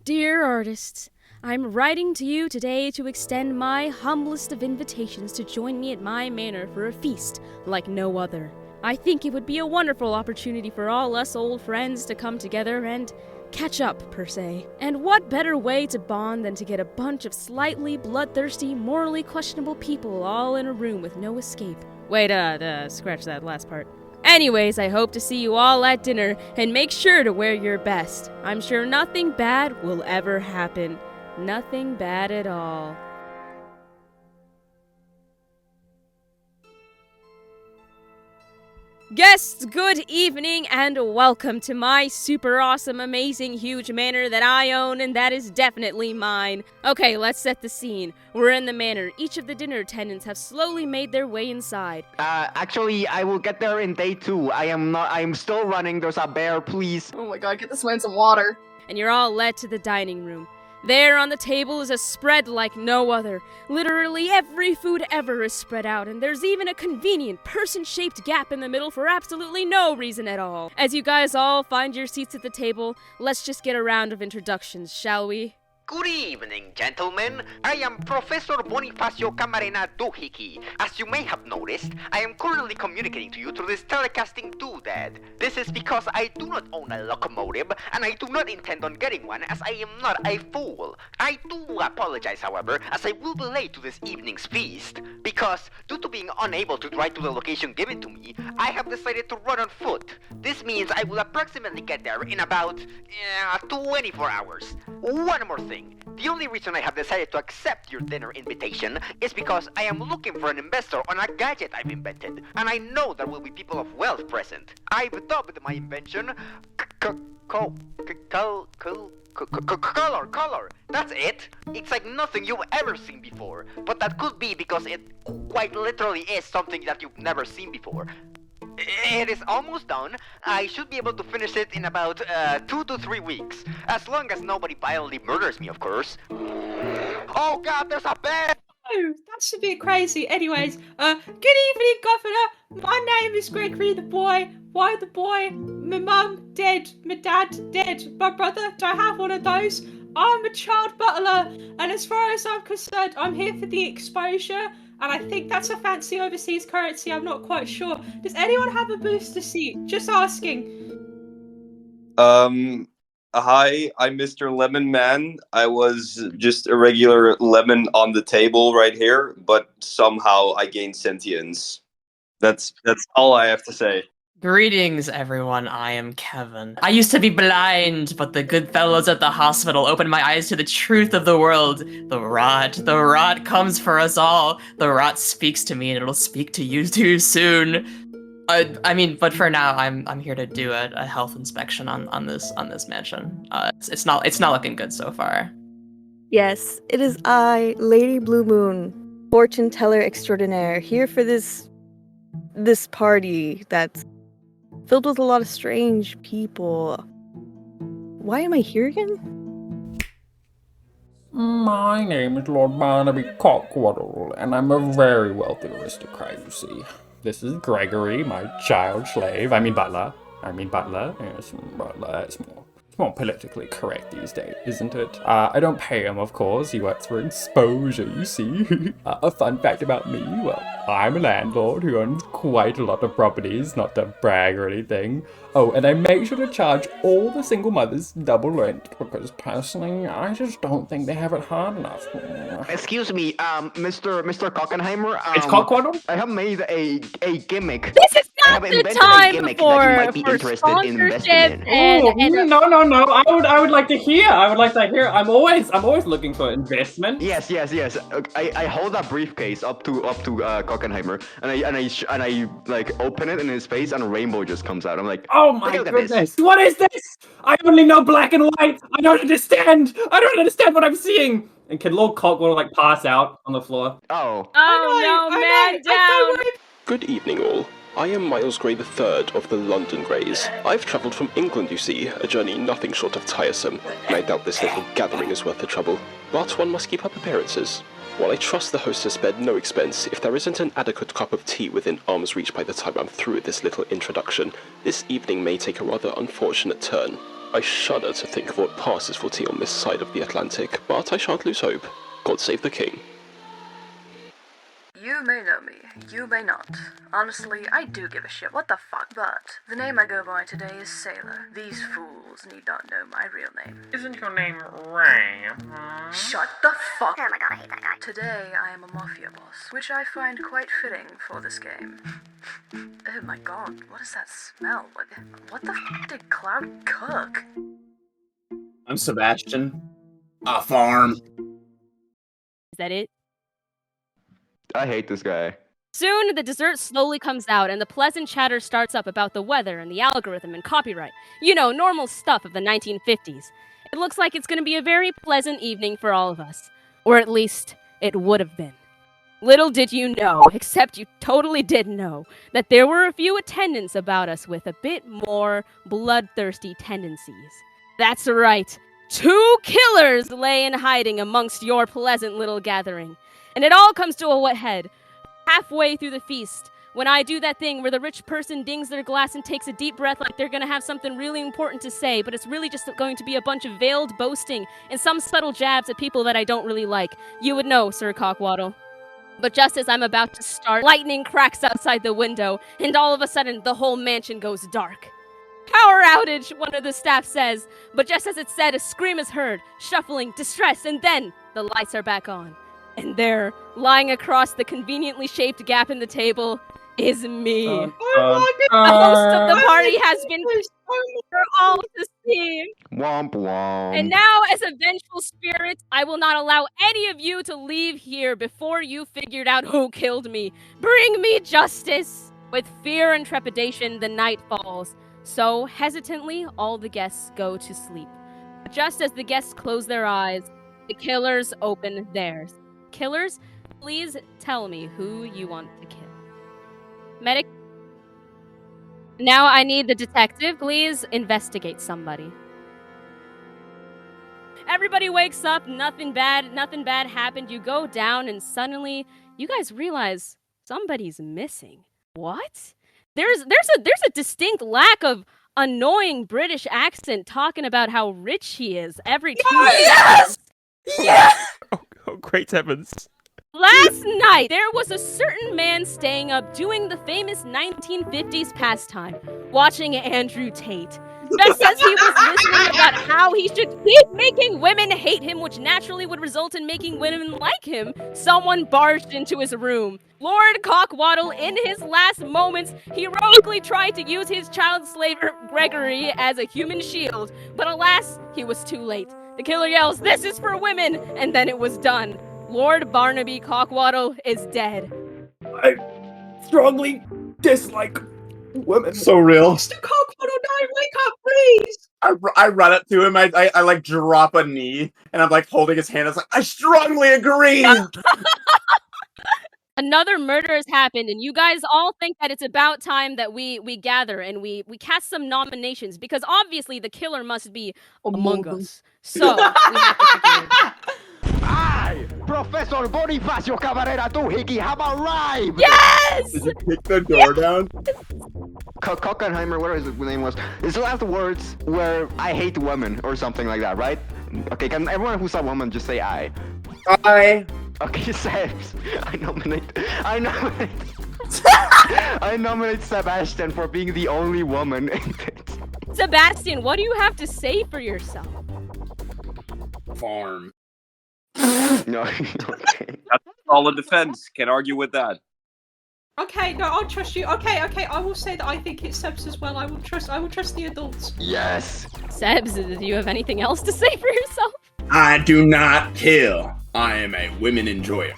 Dear artists, I'm writing to you today to extend my humblest of invitations to join me at my manor for a feast like no other. I think it would be a wonderful opportunity for all us old friends to come together and catch up, per se. And what better way to bond than to get a bunch of slightly bloodthirsty, morally questionable people all in a room with no escape. Wait, scratch that last part. Anyways, I hope to see you all at dinner, and make sure to wear your best. I'm sure nothing bad will ever happen. Nothing bad at all. Guests, good evening and welcome to my super awesome, amazing, huge manor that I own and that is definitely mine. Okay, let's set the scene. We're in the manor. Each of the dinner attendants have slowly made their way inside. Actually, I will get there in day 2. I'm still running. There's a bear, please. Oh my god, get this man some water. And you're all led to the dining room. There on the table is a spread like no other. Literally every food ever is spread out, and there's even a convenient person-shaped gap in the middle for absolutely no reason at all. As you guys all find your seats at the table, let's just get a round of introductions, shall we? Good evening, gentlemen. I am Professor Bonifacio Camarena Doohickey. As you may have noticed, I am currently communicating to you through this telecasting doodad. This is because I do not own a locomotive, and I do not intend on getting one, as I am not a fool. I do apologize, however, as I will be late to this evening's feast, because due to being unable to drive to the location given to me, I have decided to run on foot. This means I will approximately get there in about 24 hours. One more thing. The only reason I have decided to accept your dinner invitation is because I am looking for an investor on a gadget I've invented, and I know there will be people of wealth present. I've dubbed my invention color. That's it. It's like nothing you've ever seen before, but that could be because it quite literally is something that you've never seen before. It is almost done. I should be able to finish it in about 2 to 3 weeks. As long as nobody violently murders me, of course. Oh god, there's a bear! Oh, that's a bit crazy. Anyways, good evening, Governor. My name is Gregory the boy. Why the boy? My mum dead. My dad dead. My brother, do I have one of those? I'm a child butler, and as far as I'm concerned, I'm here for the exposure. And I think that's a fancy overseas currency, I'm not quite sure. Does anyone have a booster seat? Just asking. Hi, I'm Mr. Lemon Man. I was just a regular lemon on the table right here, but somehow I gained sentience. That's all I have to say. Greetings, everyone. I am Kevin. I used to be blind, but the good fellows at the hospital opened my eyes to the truth of the world. The rot comes for us all. The rot speaks to me, and it'll speak to you too soon. But for now, I'm here to do a health inspection on this mansion. It's not looking good so far. Yes, it is I, Lady Blue Moon, fortune teller extraordinaire, here for this party that's filled with a lot of strange people. Why am I here again? My name is Lord Barnaby Cockwaddle, and I'm a very wealthy aristocrat, you see. This is Gregory, my child slave. Butler. Yes, butler. It's more politically correct these days, isn't it? I don't pay him, of course. He works for exposure, you see. A fun fact about me, well, I'm a landlord who owns quite a lot of properties, not to brag or anything. Oh, and I make sure to charge all the single mothers double rent, because personally, I just don't think they have it hard enough. Excuse me, Mr. Cockenheimer. It's Cockwaddle? I have made a gimmick. This is not the time that for you might be interested in investing in. No. I would like to hear. I'm always looking for investment. Yes. I hold that briefcase up to Cockenheimer, and I like open it in his face, and a rainbow just comes out. I'm like, oh my goodness! What is this? I only know black and white. I don't understand what I'm seeing. And can Lord Cockwaddle pass out on the floor? Oh no, man down. Good evening, all. I am Miles Grey III of the London Greys. I've travelled from England, you see, a journey nothing short of tiresome, and I doubt this little gathering is worth the trouble. But one must keep up appearances. While I trust the host to spare no expense, if there isn't an adequate cup of tea within arm's reach by the time I'm through with this little introduction, this evening may take a rather unfortunate turn. I shudder to think of what passes for tea on this side of the Atlantic, but I shan't lose hope. God save the king. You may know me, you may not. Honestly, I do give a shit, what the fuck? But the name I go by today is Sailor. These fools need not know my real name. Isn't your name Ray? Shut the fuck. Oh my god, I hate that guy. Today, I am a Mafia boss, which I find quite fitting for this game. Oh my god, what is that smell? What the fuck did Cloud cook? I'm Sebastian. A farm. Is that it? I hate this guy. Soon, the dessert slowly comes out, and the pleasant chatter starts up about the weather and the algorithm and copyright. You know, normal stuff of the 1950s. It looks like it's going to be a very pleasant evening for all of us. Or at least, it would have been. Little did you know, except you totally did know, that there were a few attendants about us with a bit more bloodthirsty tendencies. That's right. 2 killers lay in hiding amongst your pleasant little gathering. And it all comes to a wet head. Halfway through the feast, when I do that thing where the rich person dings their glass and takes a deep breath like they're gonna have something really important to say, but it's really just going to be a bunch of veiled boasting and some subtle jabs at people that I don't really like. You would know, Sir Cockwaddle. But just as I'm about to start, lightning cracks outside the window, and all of a sudden, the whole mansion goes dark. Power outage, one of the staff says, but just as it's said, a scream is heard, shuffling, distress, and then the lights are back on. And there, lying across the conveniently shaped gap in the table, is me. The host of the party has been for all to see. Womp womp. And now, as a vengeful spirit, I will not allow any of you to leave here before you figured out who killed me. Bring me justice! With fear and trepidation, the night falls. So, hesitantly, all the guests go to sleep. Just as the guests close their eyes, the killers open theirs. Killers, please tell me who you want to kill. Medic? Now I need the detective. Please investigate somebody. Everybody wakes up. Nothing bad happened. You go down and suddenly you guys realize somebody's missing. What? There's a distinct lack of annoying British accent talking about how rich he is every 2 years. Yes! Yes! Oh, great heavens. Last night, there was a certain man staying up doing the famous 1950s pastime, watching Andrew Tate. Just as he was listening about how he should keep making women hate him, which naturally would result in making women like him, someone barged into his room. Lord Cockwaddle, in his last moments, heroically tried to use his child slave Gregory as a human shield, but alas, he was too late. The killer yells, "This is for women!" And then it was done. Lord Barnaby Cockwaddle is dead. I strongly dislike women. So real. Mr. Cockwaddle, no, wake up, please! I run up to him, I like drop a knee, and I'm like holding his hand. I was like, I strongly agree! Another murder has happened, and you guys all think that it's about time that we gather and we cast some nominations, because obviously the killer must be among us. So, we have to figure it out. I, Professor Bonifacio Camarena Doohickey, have arrived! Yes! Did you kick the door down? Cockenheimer, whatever his name was, is the last words where I hate women or something like that, right? Okay, can everyone who saw woman just say I? I. Okay, Sebs. I nominate Sebastian for being the only woman in it. Sebastian, what do you have to say for yourself? Farm. No, okay. That's all a defense. Can't argue with that. Okay, no, I'll trust you. Okay, I will say that I think it's Sebs as well. I will trust the adults. Yes! Sebs, do you have anything else to say for yourself? I do not kill. I am a women enjoyer.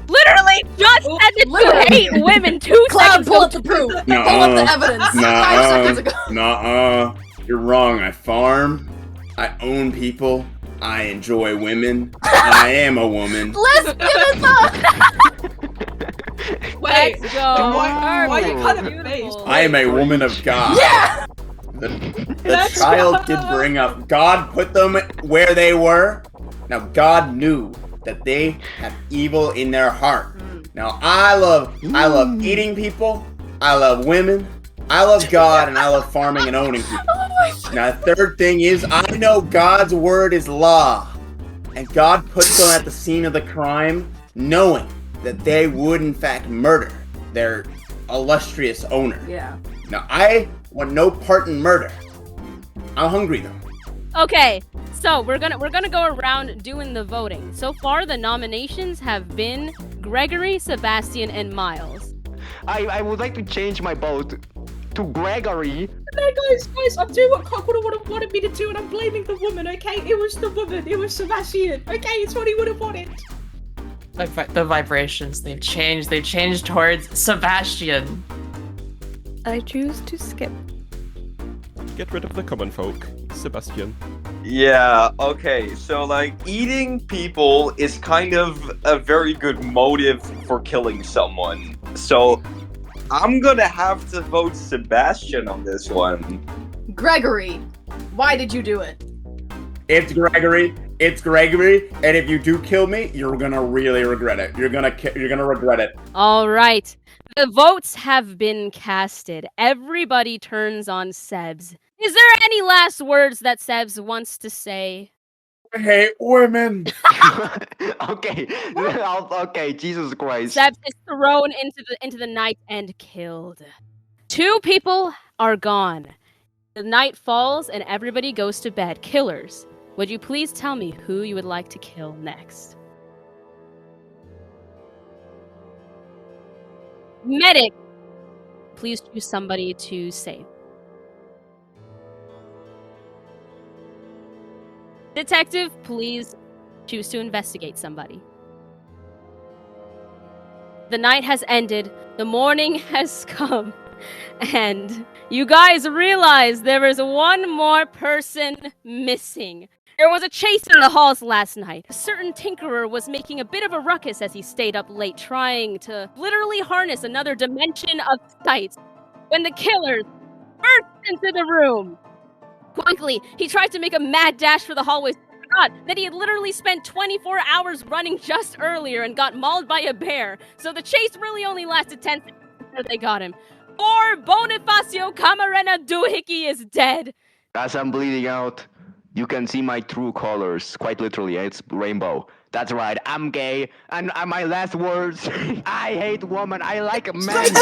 Literally just said that you hate women 2 Cloud, seconds pull ago. up the proof. No, Pull up the evidence. 5 seconds ago. Nuh-uh. You're wrong. I farm. I own people. I enjoy women. I am a woman. Let's give it the... Wait, Let's go. why are you kind of Beautiful. based? I am a woman of God. Yeah! The child did bring up. God put them where they were. Now, God knew that they have evil in their heart. Now, I love eating people, I love women, I love God, and I love farming and owning people. Now, the third thing is, I know God's word is law, and God puts them at the scene of the crime, knowing that they would, in fact, murder their illustrious owner. Yeah. Now, I want no part in murder. I'm hungry, though. Okay, so we're gonna go around doing the voting. So far, the nominations have been Gregory, Sebastian, and Miles. I would like to change my vote to Gregory. No, guys, I'm doing what Cockwaddle wanted me to do, and I'm blaming the woman, okay? It was the woman, it was Sebastian, okay? It's what he would have wanted. The vibrations, they've changed towards Sebastian. I choose to skip. Get rid of the common folk, Sebastian. Yeah, okay, so like eating people is kind of a very good motive for killing someone. So I'm gonna have to vote Sebastian on this one. Gregory, why did you do it? It's Gregory, and if you do kill me, you're gonna really regret it. You're gonna regret it. All right, the votes have been casted. Everybody turns on Sebs. Is there any last words that Sebs wants to say? I hate women. Okay, okay, Jesus Christ. Sebs is thrown into the night and killed. 2 people are gone. The night falls and everybody goes to bed. Killers, would you please tell me who you would like to kill next? Medic, please choose somebody to save. Detective, please choose to investigate somebody. The night has ended, the morning has come, and you guys realize there is one more person missing. There was a chase in the halls last night. A certain tinkerer was making a bit of a ruckus as he stayed up late, trying to literally harness another dimension of sight. When the killers burst into the room, quickly, he tried to make a mad dash for the hallways. God, that he had literally spent 24 hours running just earlier and got mauled by a bear. So the chase really only lasted 10 seconds before they got him. Or Bonifacio Camarena Doohickey is dead. As I'm bleeding out, you can see my true colors. Quite literally, it's rainbow. That's right, I'm gay. And my last words, I hate women. I like men.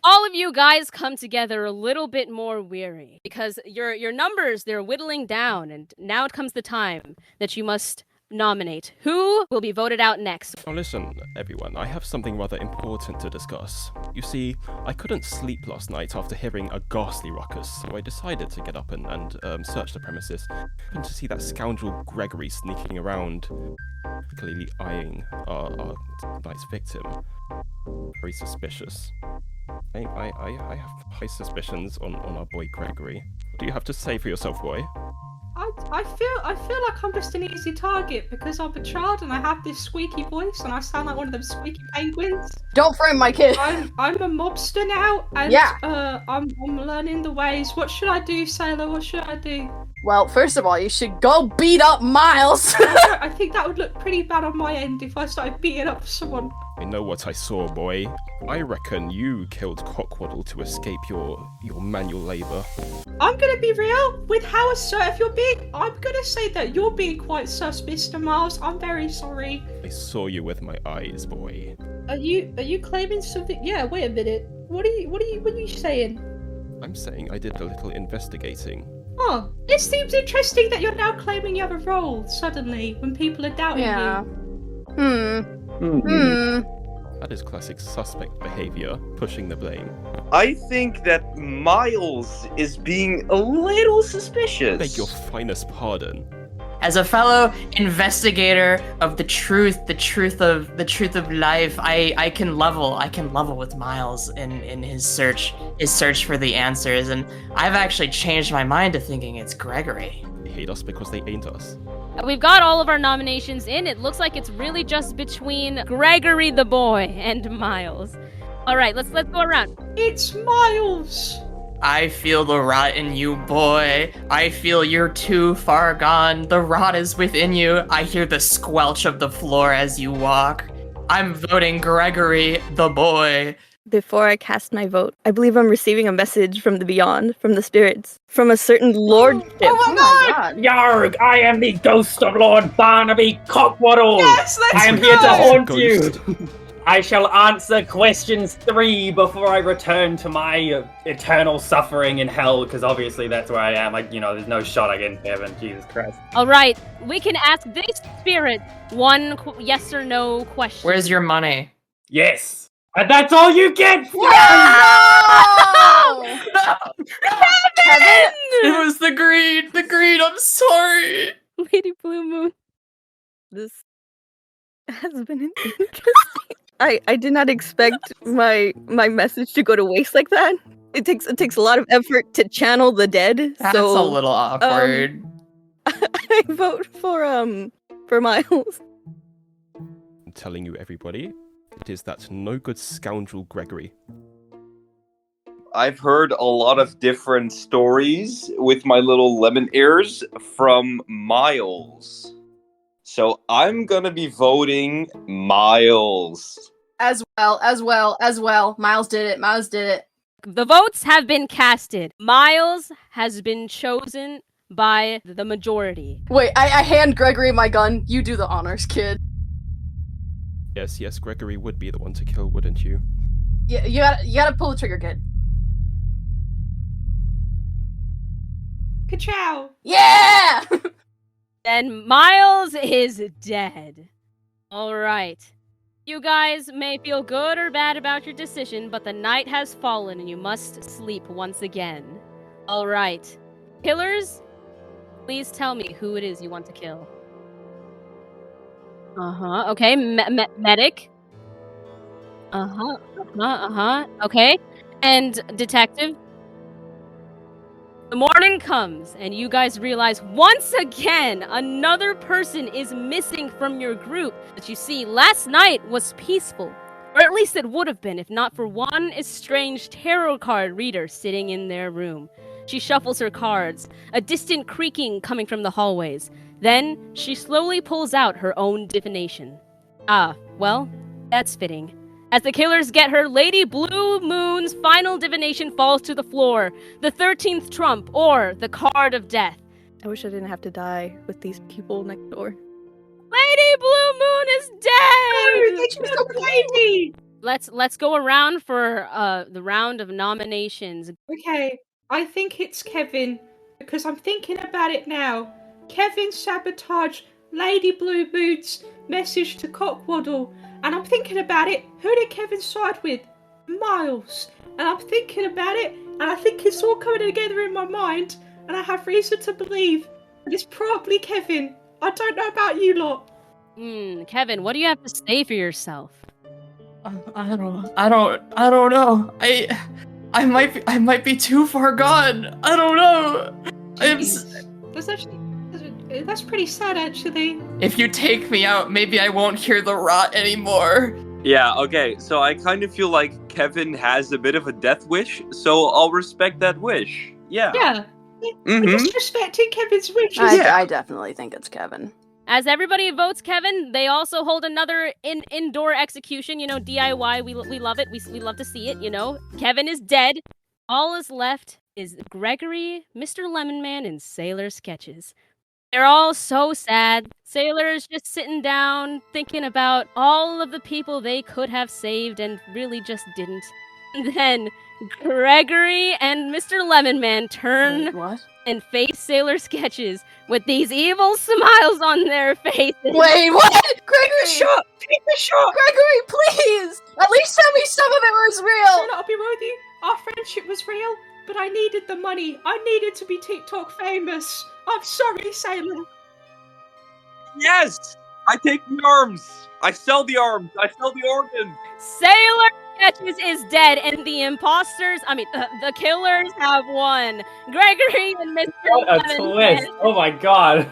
All of you guys come together a little bit more weary because your numbers, they're whittling down, and now it comes the time that you must nominate. Who will be voted out next? Now listen, everyone, I have something rather important to discuss. You see, I couldn't sleep last night after hearing a ghastly ruckus, so I decided to get up and search the premises, and to see that scoundrel Gregory sneaking around, clearly eyeing our night's victim. Very suspicious. I have high suspicions on our boy Gregory. What do you have to say for yourself, boy? I feel like I'm just an easy target because I'm a child and I have this squeaky voice and I sound like one of them squeaky penguins. Don't frame my kid. I'm a mobster now, and I'm learning the ways. What should I do, Sailor? What should I do? Well, first of all, you should go beat up Miles. I think that would look pretty bad on my end if I started beating up someone. I know what I saw, boy. I reckon you killed Cockwaddle to escape your manual labor. I'm gonna be real with how assertive you're being. I'm gonna say that you're being quite sus, Mr. Miles. I'm very sorry. I saw you with my eyes, boy. Are you claiming something? Yeah. Wait a minute. What are you saying? I'm saying I did a little investigating. Oh, it seems interesting that you're now claiming you have a role suddenly when people are doubting you. That is classic suspect behavior, pushing the blame. I think that Miles is being a little suspicious. Beg your finest pardon. As a fellow investigator of the truth of life, I can level with Miles in his search for the answers, and I've actually changed my mind to thinking it's Gregory. They hate us because they ain't us. We've got all of our nominations in. It looks like it's really just between Gregory the boy and Miles. All right, let's go around. It's Miles. I feel the rot in you, boy. I feel you're too far gone. The rot is within you. I hear the squelch of the floor as you walk. I'm voting Gregory, the boy. Before I cast my vote, I believe I'm receiving a message from the beyond, from the spirits, from a certain lordship. Oh my god! Yarg, I am the ghost of Lord Barnaby Cockwaddle. Yes, let's I am go! here to haunt Ghost. you. I shall answer questions 3 before I return to my eternal suffering in hell, because obviously that's where I am. There's no shot I get into heaven. Jesus Christ. All right, we can ask this spirit one yes or no question. Where's your money? Yes. And that's all you get! No! Kevin! It was the greed! The greed! I'm sorry! Lady Blue Moon? This has been interesting. I did not expect my message to go to waste like that. It takes a lot of effort to channel the dead. That's a little awkward. I vote for Miles. I'm telling you, everybody, it is that no good scoundrel Gregory. I've heard a lot of different stories with my little lemon ears from Miles. So I'm gonna be voting Miles. As well. Miles did it. The votes have been casted. Miles has been chosen by the majority. Wait, I hand Gregory my gun. You do the honors, kid. Yes, Gregory would be the one to kill, wouldn't you? Yeah, you gotta pull the trigger, kid. Ka-chow! Yeah! Then Miles is dead. All right. You guys may feel good or bad about your decision, but the night has fallen and you must sleep once again. All right. Killers, please tell me who it is you want to kill. Okay, medic. Okay. And detective. The morning comes, and you guys realize once again another person is missing from your group. That you see, last night was peaceful. Or at least it would have been if not for one estranged tarot card reader sitting in their room. She shuffles her cards, a distant creaking coming from the hallways. Then, she slowly pulls out her own divination. Ah, well, that's fitting. As the killers get her, Lady Blue Moon's final divination falls to the floor. The 13th trump, or the card of death. I wish I didn't have to die with these people next door. Lady Blue Moon is dead! They killed the lady! Let's go around for the round of nominations. Okay, I think it's Kevin, because I'm thinking about it now. Kevin sabotaged Lady Blue Moon's message to Cockwaddle, and I'm thinking about it. Who did Kevin side with? Miles. And I'm thinking about it, and I think it's all coming together in my mind, and I have reason to believe that it's probably Kevin. I don't know about you lot. Kevin, what do you have to say for yourself? I don't know. I might be too far gone. I don't know. That's pretty sad, actually. If you take me out, maybe I won't hear the rot anymore. Yeah, okay, so I kind of feel like Kevin has a bit of a death wish, so I'll respect that wish. Yeah. Yeah. We're just respecting Kevin's wishes. I definitely think it's Kevin. As everybody votes Kevin, they also hold another indoor execution, DIY. We love it. We love to see it, Kevin is dead. All is left is Gregory, Mr. Lemon Man, and Sailor Sketches. They're all so sad. Sailor's just sitting down, thinking about all of the people they could have saved and really just didn't. And then Gregory and Mr. Lemon Man turn and face Sailor Sketches with these evil smiles on their faces. Wait, what? Gregory! Shut! Take the shot! Gregory, please! At least tell me some of it was real! I'll be real with you. Our friendship was real, but I needed the money. I needed to be TikTok famous. I'm sorry, Sailor. Yes! I take the arms! I sell the arms! I sell the organs! Sailor Sketches is dead, and the killers have won. Gregory and Mr. What a Lemon twist! Man. Oh my god.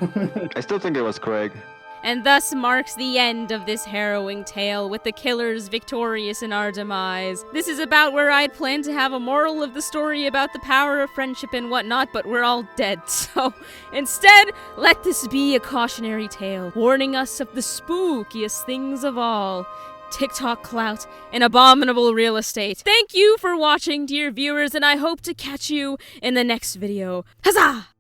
I still think it was Craig. and thus marks the end of this harrowing tale with the killers victorious in our demise. This is about where I'd planned to have a moral of the story about the power of friendship and whatnot, but we're all dead, so instead, let this be a cautionary tale, warning us of the spookiest things of all. TikTok clout and abominable real estate. Thank you for watching, dear viewers, and I hope to catch you in the next video. Huzzah!